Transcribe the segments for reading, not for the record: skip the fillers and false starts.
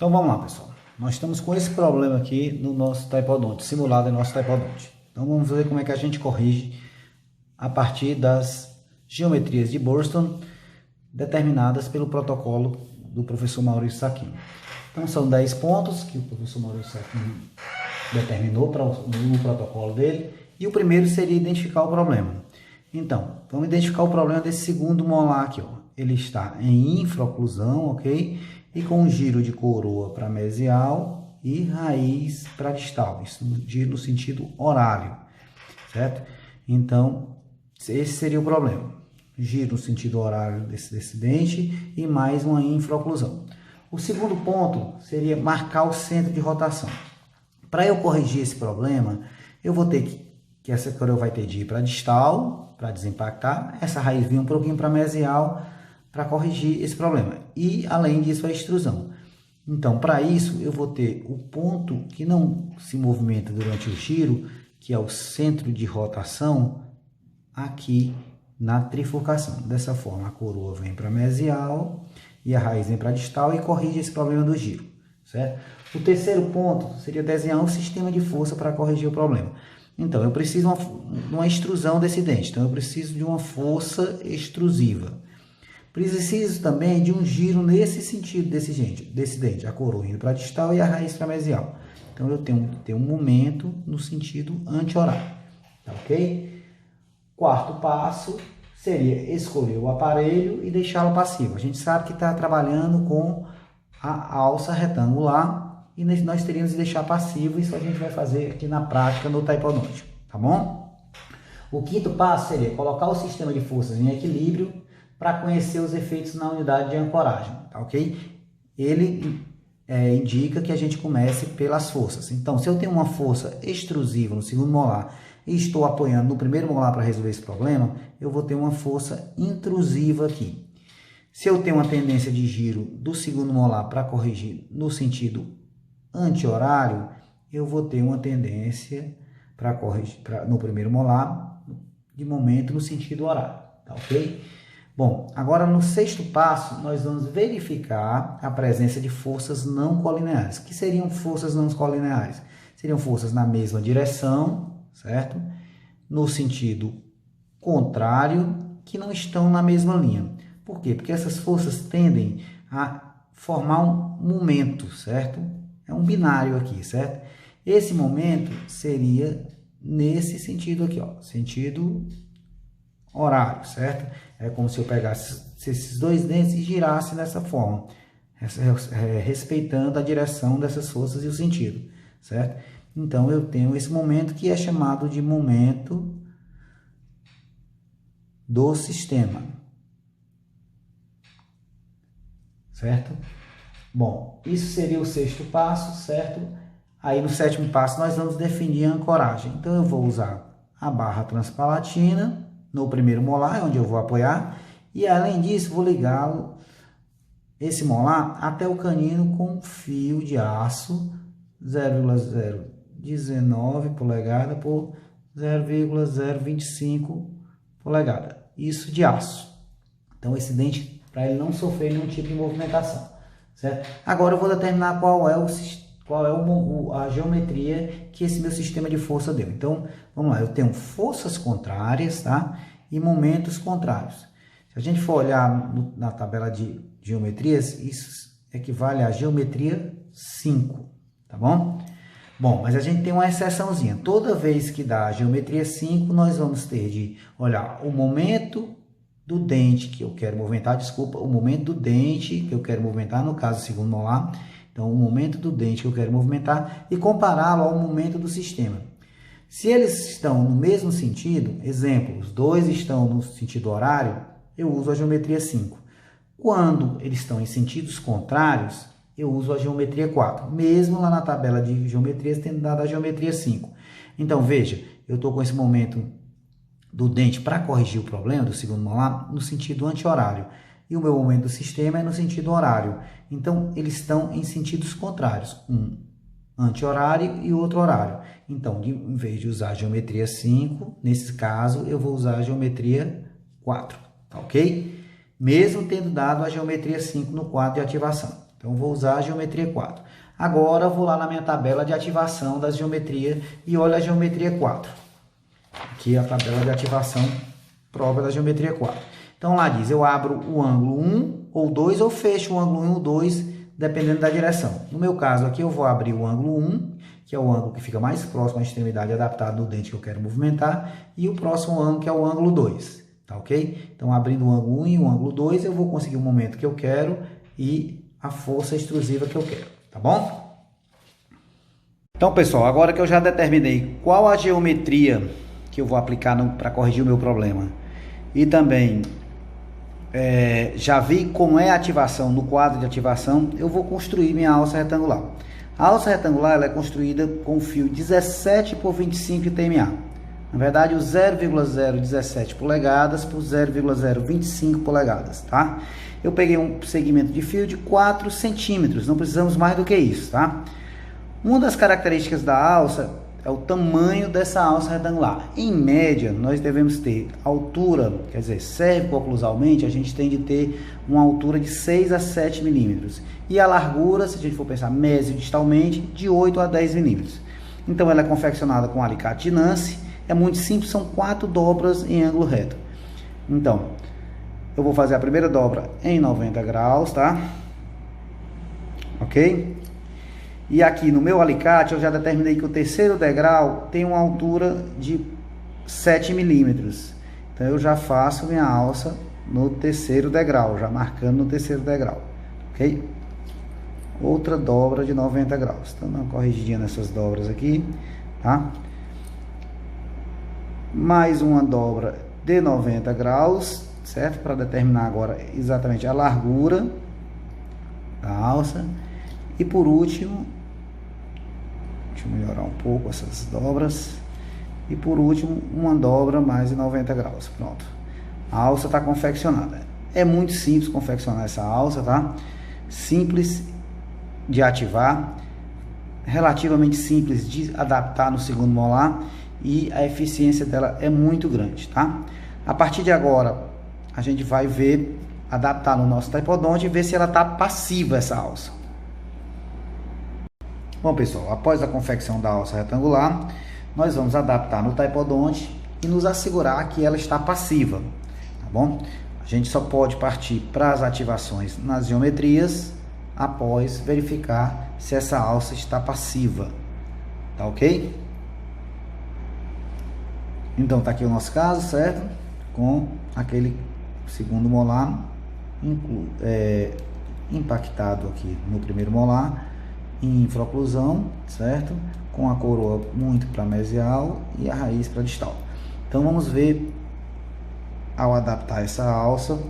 Então vamos lá, pessoal. Nós estamos com esse problema aqui no nosso Typodonte, simulado em nosso Typodonte. Então vamos ver como é que a gente corrige a partir das geometrias de Burston determinadas pelo protocolo do professor Maurício Sacchini. Então são 10 pontos que o professor Maurício Sacchini determinou no protocolo dele, e o primeiro seria identificar o problema. Então, vamos identificar o problema desse segundo molar aqui, ó. Ele está em infraoclusão, ok? E com um giro de coroa para mesial e raiz para distal. Isso giro no sentido horário, certo? Então, esse seria o problema. Giro no sentido horário desse dente e mais uma infraoclusão. O segundo ponto seria marcar o centro de rotação. Para eu corrigir esse problema, eu vou ter que essa coroa vai ter de ir para distal, para desempactar, essa raiz vir um pouquinho para mesial, para corrigir esse problema. E, além disso, a extrusão. Então, para isso, eu vou ter o ponto que não se movimenta durante o giro, que é o centro de rotação, aqui na trifurcação. Dessa forma, a coroa vem para mesial e a raiz vem para distal e corrige esse problema do giro, certo? O terceiro ponto seria desenhar um sistema de força para corrigir o problema. Então, eu preciso de uma extrusão desse dente. Então, eu preciso de uma força extrusiva. Preciso também de um giro nesse sentido desse dente, a coroa indo para distal e a raiz para mesial. Então, eu tenho que ter um momento no sentido anti-horário, tá ok? Quarto passo seria escolher o aparelho e deixá-lo passivo. A gente sabe que está trabalhando com a alça retangular e nós teríamos que deixar passivo. Isso a gente vai fazer aqui na prática no Typodonte, tá bom? O quinto passo seria colocar o sistema de forças em equilíbrio para conhecer os efeitos na unidade de ancoragem, tá ok? Ele indica que a gente comece pelas forças. Então, se eu tenho uma força extrusiva no segundo molar e estou apoiando no primeiro molar para resolver esse problema, eu vou ter uma força intrusiva aqui. Se eu tenho uma tendência de giro do segundo molar para corrigir no sentido anti-horário, eu vou ter uma tendência para corrigir no primeiro molar de momento no sentido horário, tá ok? Bom, agora no sexto passo, nós vamos verificar a presença de forças não colineares. O que seriam forças não colineares? Seriam forças na mesma direção, certo? No sentido contrário, que não estão na mesma linha. Por quê? Porque essas forças tendem a formar um momento, certo? É um binário aqui, certo? Esse momento seria nesse sentido aqui, ó, sentido horário, certo? É como se eu pegasse esses dois dentes e girasse dessa forma, respeitando a direção dessas forças e o sentido, certo? Então, eu tenho esse momento que é chamado de momento do sistema, certo? Bom, isso seria o sexto passo, certo? Aí, no sétimo passo, nós vamos definir a ancoragem. Então, eu vou usar a barra transpalatina no primeiro molar, onde eu vou apoiar, e além disso, vou ligar esse molar até o canino com fio de aço 0,019 polegada por 0,025 polegada. Isso de aço. Então, esse dente, para ele não sofrer nenhum tipo de movimentação, certo? Agora eu vou determinar qual é a geometria que esse meu sistema de força deu. Então, vamos lá, eu tenho forças contrárias, tá? E momentos contrários. Se a gente for olhar na tabela de geometrias, isso equivale à geometria 5, tá bom? Bom, mas a gente tem uma exceçãozinha. Toda vez que dá a geometria 5, nós vamos ter de olhar o momento do dente que eu quero movimentar, o momento do dente que eu quero movimentar, no caso, segundo molar. Então, o momento do dente que eu quero movimentar e compará-lo ao momento do sistema. Se eles estão no mesmo sentido, exemplo, os dois estão no sentido horário, eu uso a geometria 5. Quando eles estão em sentidos contrários, eu uso a geometria 4. Mesmo lá na tabela de geometrias tendo dado a geometria 5. Então, veja, eu estou com esse momento do dente para corrigir o problema do segundo molar no sentido anti-horário. E o meu momento do sistema é no sentido horário. Então, eles estão em sentidos contrários. Um anti-horário e outro horário. Então, em vez de usar a geometria 5, nesse caso, eu vou usar a geometria 4. Tá ok? Mesmo tendo dado a geometria 5 no quadro de ativação. Então, vou usar a geometria 4. Agora, vou lá na minha tabela de ativação das geometrias e olho a geometria 4. Aqui é a tabela de ativação própria da geometria 4. Então, lá diz, eu abro o ângulo 1 ou 2 ou fecho o ângulo 1 ou 2, dependendo da direção. No meu caso aqui, eu vou abrir o ângulo 1, que é o ângulo que fica mais próximo à extremidade adaptada do dente que eu quero movimentar, e o próximo ângulo, que é o ângulo 2, tá ok? Então, abrindo o ângulo 1 e o ângulo 2, eu vou conseguir o momento que eu quero e a força extrusiva que eu quero, tá bom? Então, pessoal, agora que eu já determinei qual a geometria que eu vou aplicar para corrigir o meu problema e também já vi como é a ativação no quadro de ativação, eu vou construir minha alça retangular. A alça retangular ela é construída com fio 17 por 25 TMA. Na verdade, o 0,017 polegadas por 0,025 polegadas, tá? Eu peguei um segmento de fio de 4 centímetros, não precisamos mais do que isso, tá? Uma das características da alça é o tamanho dessa alça retangular. Em média, nós devemos ter altura, quer dizer, cervico-oclusalmente, a gente tem de ter uma altura de 6 a 7 milímetros. E a largura, se a gente for pensar mesodistalmente, de 8 a 10 milímetros. Então, ela é confeccionada com alicate de Nance. É muito simples, são 4 dobras em ângulo reto. Então, eu vou fazer a primeira dobra em 90 graus, tá? Ok? E aqui no meu alicate eu já determinei que o terceiro degrau tem uma altura de 7 milímetros. Então eu já faço minha alça no terceiro degrau, já marcando no terceiro degrau, ok? Outra dobra de 90 graus. Então dá uma corrigidinha nessas dobras aqui, tá? Mais uma dobra de 90 graus, certo? Para determinar agora exatamente a largura da alça. E por último, deixa eu melhorar um pouco essas dobras. E por último, uma dobra mais de 90 graus. Pronto. A alça está confeccionada. É muito simples confeccionar essa alça, tá? Simples de ativar, relativamente simples de adaptar no segundo molar e a eficiência dela é muito grande, tá? A partir de agora, a gente vai ver, adaptar no nosso taipodonte e ver se ela está passiva essa alça. Bom, pessoal, após a confecção da alça retangular, nós vamos adaptar no taipodonte e nos assegurar que ela está passiva, tá bom? A gente só pode partir para as ativações nas geometrias após verificar se essa alça está passiva, tá ok? Então tá aqui o nosso caso, certo? Com aquele segundo molar impactado aqui no primeiro molar, em infraoclusão, certo? Com a coroa muito para mesial e a raiz para distal. Então vamos ver, ao adaptar essa alça,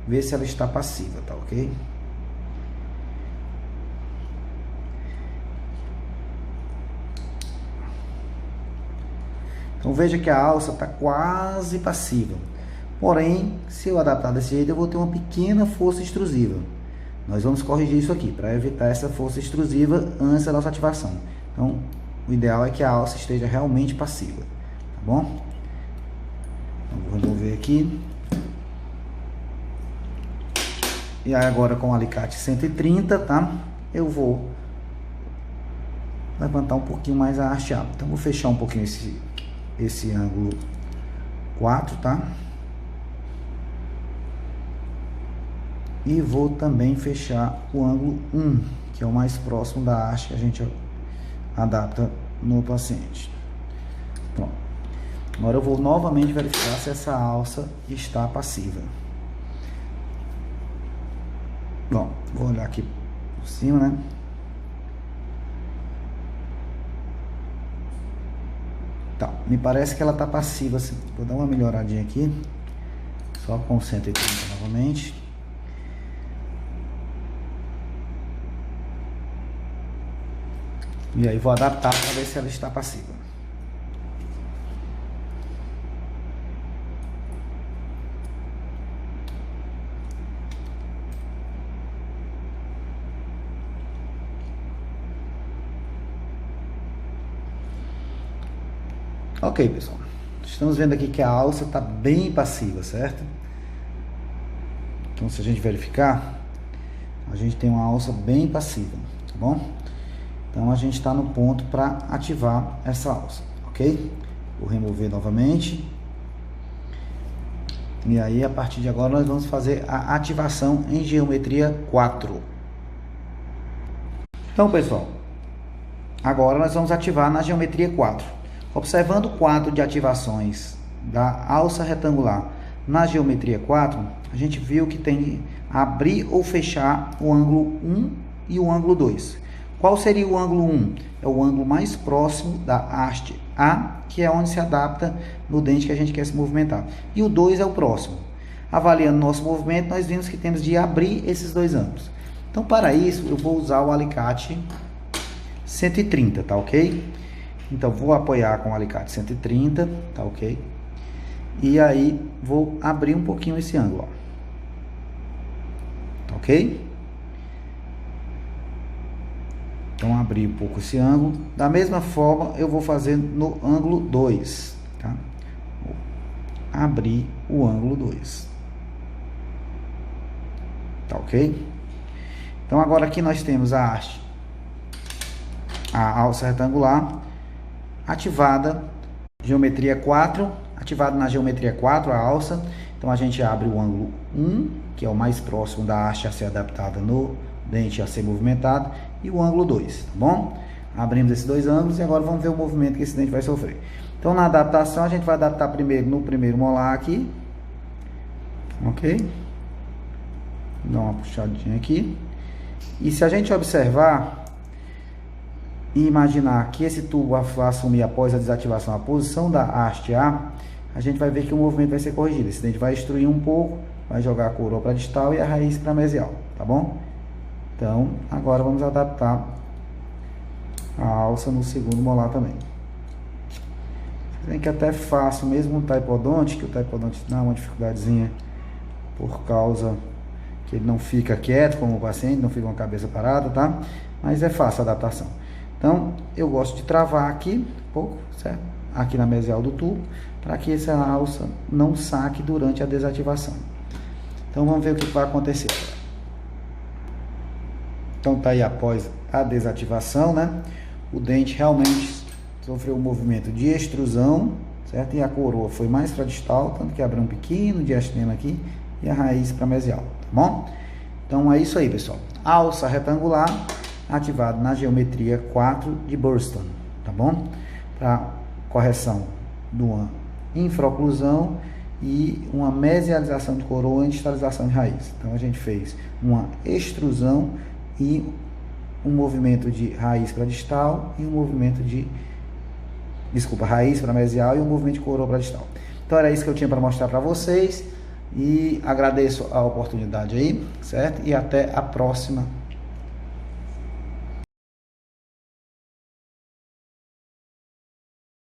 ver se ela está passiva, tá ok? Então veja que a alça está quase passiva. Porém, se eu adaptar desse jeito, eu vou ter uma pequena força extrusiva. Nós vamos corrigir isso aqui, para evitar essa força extrusiva antes da nossa ativação. Então, o ideal é que a alça esteja realmente passiva, tá bom? Então, vou remover aqui. E aí agora com o alicate 130, tá? Eu vou levantar um pouquinho mais a hasteada. Então, vou fechar um pouquinho esse ângulo 4, tá? E vou também fechar o ângulo 1, que é o mais próximo da haste que a gente adapta no paciente. Pronto. Agora eu vou novamente verificar se essa alça está passiva. Bom, vou olhar aqui por cima, né? Tá, me parece que ela está passiva, assim. Vou dar uma melhoradinha aqui, só com 130 novamente. E aí vou adaptar para ver se ela está passiva. Ok, pessoal. Estamos vendo aqui que a alça está bem passiva, certo? Então, se a gente verificar, A gente tem uma alça bem passiva, tá bom? Então a gente está no ponto para ativar essa alça, ok? Vou remover novamente. E aí, a partir de agora, nós vamos fazer a ativação em geometria 4. Então, pessoal, agora nós vamos ativar na geometria 4. Observando o quadro de ativações da alça retangular na geometria 4, a gente viu que tem que abrir ou fechar o ângulo 1 e o ângulo 2. Qual seria o ângulo 1? É o ângulo mais próximo da haste A, que é onde se adapta no dente que a gente quer se movimentar. E o 2 é o próximo. Avaliando nosso movimento, nós vimos que temos de abrir esses dois ângulos. Então, para isso, eu vou usar o alicate 130, tá ok? Então, vou apoiar com o alicate 130, tá ok? E aí, vou abrir um pouquinho esse ângulo, ó. Tá ok? Então, abrir um pouco esse ângulo. Da mesma forma, eu vou fazer no ângulo 2, tá? Vou abrir o ângulo 2. Tá ok? Então, agora aqui nós temos a haste, a alça retangular, ativada, geometria 4, ativada na geometria 4, a alça. Então, a gente abre o ângulo 1, que é o mais próximo da haste a ser adaptada no dente a ser movimentado, e o ângulo 2, tá bom? Abrimos esses dois ângulos e agora vamos ver o movimento que esse dente vai sofrer. Então, na adaptação, a gente vai adaptar primeiro no primeiro molar aqui, ok? Dá uma puxadinha aqui. E se a gente observar e imaginar que esse tubo vai assumir após a desativação a posição da haste A, a gente vai ver que o movimento vai ser corrigido. Esse dente vai extruir um pouco, vai jogar a coroa para distal e a raiz para mesial, tá bom? Então, agora vamos adaptar a alça no segundo molar também. Tem que até fácil, mesmo o taipodonte, que o taipodonte dá uma dificuldadezinha por causa que ele não fica quieto como o paciente, não fica com a cabeça parada, tá? Mas é fácil a adaptação. Então, eu gosto de travar aqui um pouco, certo? Aqui na mesial do tubo, para que essa alça não saque durante a desativação. Então, vamos ver o que vai acontecer. Então, tá aí após a desativação, né? O dente realmente sofreu um movimento de extrusão, certo? E a coroa foi mais para distal, tanto que abriu um pequeno diastema aqui e a raiz para mesial, tá bom? Então, é isso aí, pessoal. Alça retangular ativado na geometria 4 de Burston, tá bom? Para correção de uma infraoclusão e uma mesialização de coroa e distalização de raiz. Então, a gente fez uma extrusão e um movimento de raiz para distal e um movimento de... raiz para mesial e um movimento de coroa para distal. Então, era isso que eu tinha para mostrar para vocês. E agradeço a oportunidade aí, certo? E até a próxima